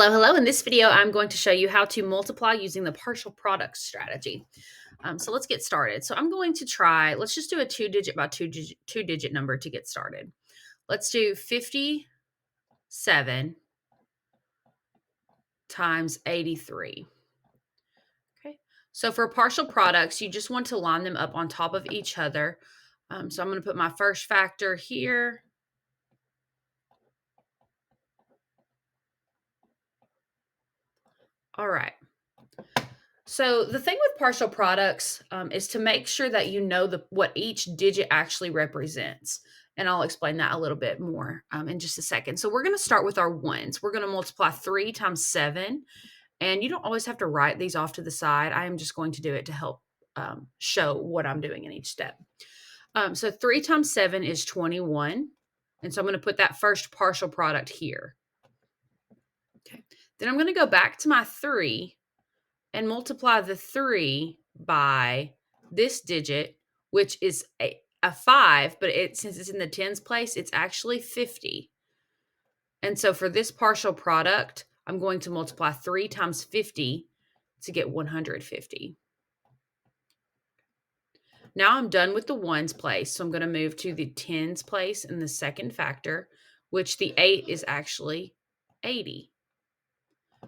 Hello, hello. In this video, I'm going to show you how to multiply using the partial product strategy. So let's get started. So I'm going to try, let's just do a two-digit by two-digit number to get started. Let's do 57 times 83. Okay. So for partial products, you just want to line them up on top of each other. So I'm going to put my first factor here. All right. So the thing with partial products is to make sure that you know what each digit actually represents. And I'll explain that a little bit more in just a second. So we're going to start with our ones. We're going to multiply 3 times 7. And you don't always have to write these off to the side. I am just going to do it to help show what I'm doing in each step. So 3 times 7 is 21. And so I'm going to put that first partial product here. Okay. Then I'm going to go back to my 3 and multiply the 3 by this digit, which is a 5, but since it's in the tens place, it's actually 50. And so for this partial product, I'm going to multiply 3 times 50 to get 150. Now I'm done with the ones place, so I'm going to move to the tens place in the second factor, which the 8 is actually 80.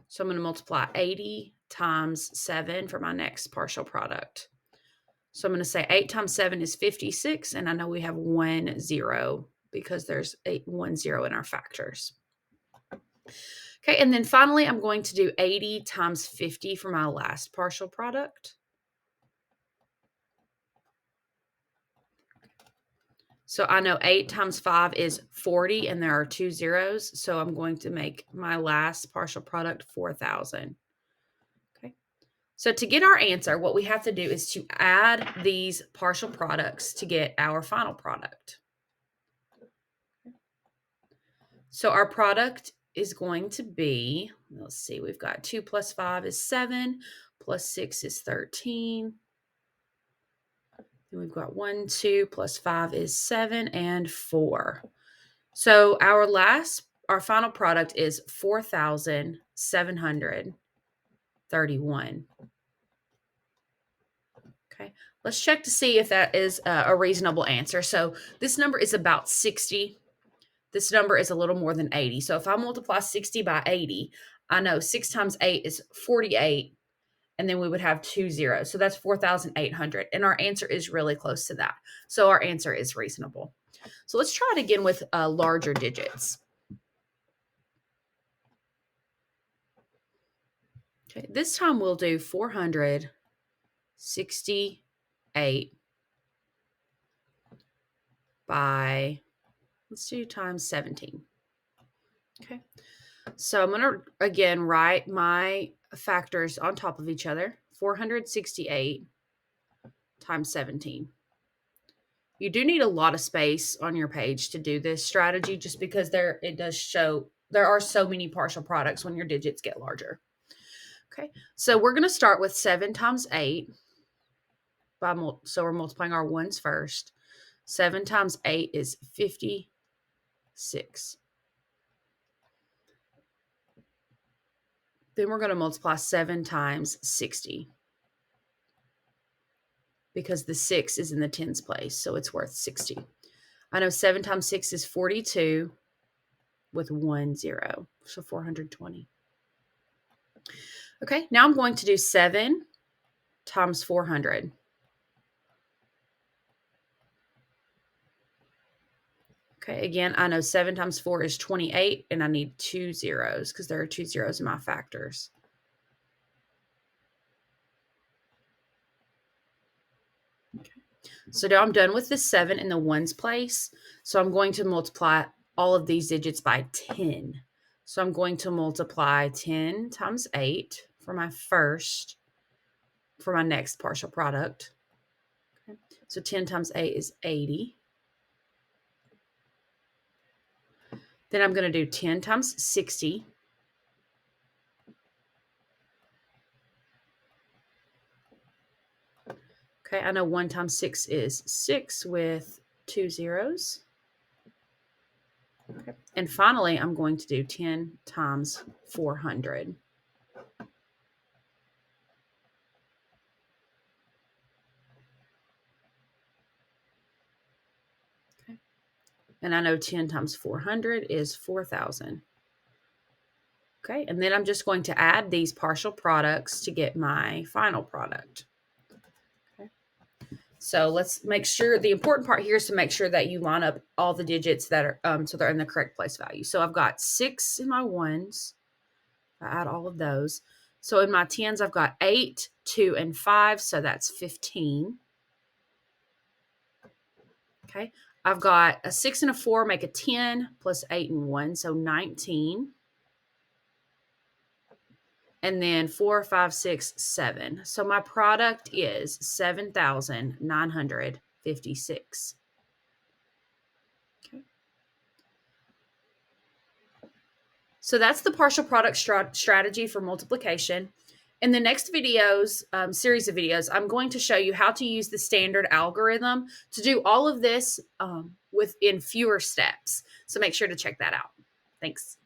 So I'm going to multiply 80 times 7 for my next partial product. So I'm going to say 8 times 7 is 56, and I know we have 1 0 because there's 1 0 in our factors. Okay, and then finally, I'm going to do 80 times 50 for my last partial product. So I know 8 times 5 is 40, and there are 2 zeros, so I'm going to make my last partial product 4,000. Okay. So to get our answer, what we have to do is to add these partial products to get our final product. So our product is going to be, let's see, we've got 2 plus 5 is 7, plus 6 is 13. Then we've got 1, 2 plus 5 is 7, and 4. So our final product is 4,731. Okay, let's check to see if that is a reasonable answer. So this number is about 60. This number is a little more than 80. So if I multiply 60 by 80, I know 6 times 8 is 48, and then we would have 2 zeros. So that's 4,800, and our answer is really close to that. So our answer is reasonable. So let's try it again with larger digits. Okay, this time we'll do 468 by, let's do times 17. Okay, so I'm going to, again, write my factors on top of each other. 468 times 17. You do need a lot of space on your page to do this strategy just because it does show there are so many partial products when your digits get larger. Okay, so we're going to start with 7 times 8. So we're multiplying our ones first. 7 times 8 is 56. Then we're going to multiply 7 times 60 because the 6 is in the tens place, so it's worth 60. I know 7 times 6 is 42 with 1 0, so 420. Okay, now I'm going to do 7 times 400. Okay, again, I know 7 times 4 is 28, and I need 2 zeros because there are 2 zeros in my factors. Okay. So now I'm done with the 7 in the ones place. So I'm going to multiply all of these digits by 10. So I'm going to multiply 10 times 8 for my next partial product. Okay. So 10 times 8 is 80. Then I'm going to do 10 times 60. Okay, I know 1 times 6 is 6 with 2 zeros. Okay. And finally, I'm going to do 10 times 400. Okay. And I know 10 times 400 is 4,000. Okay, and then I'm just going to add these partial products to get my final product. Okay. So let's make sure, the important part here is to make sure that you line up all the digits that are, so they're in the correct place value. So I've got 6 in my ones. I add all of those. So in my tens, I've got 8, 2, and 5, so that's 15. Okay, I've got a 6 and a 4 make a 10 plus 8 and 1, so 19. And then 4, 5, 6, 7. So my product is 7,956. Okay. So that's the partial product strategy for multiplication. In the next videos, series of videos, I'm going to show you how to use the standard algorithm to do all of this within fewer steps. So make sure to check that out. Thanks.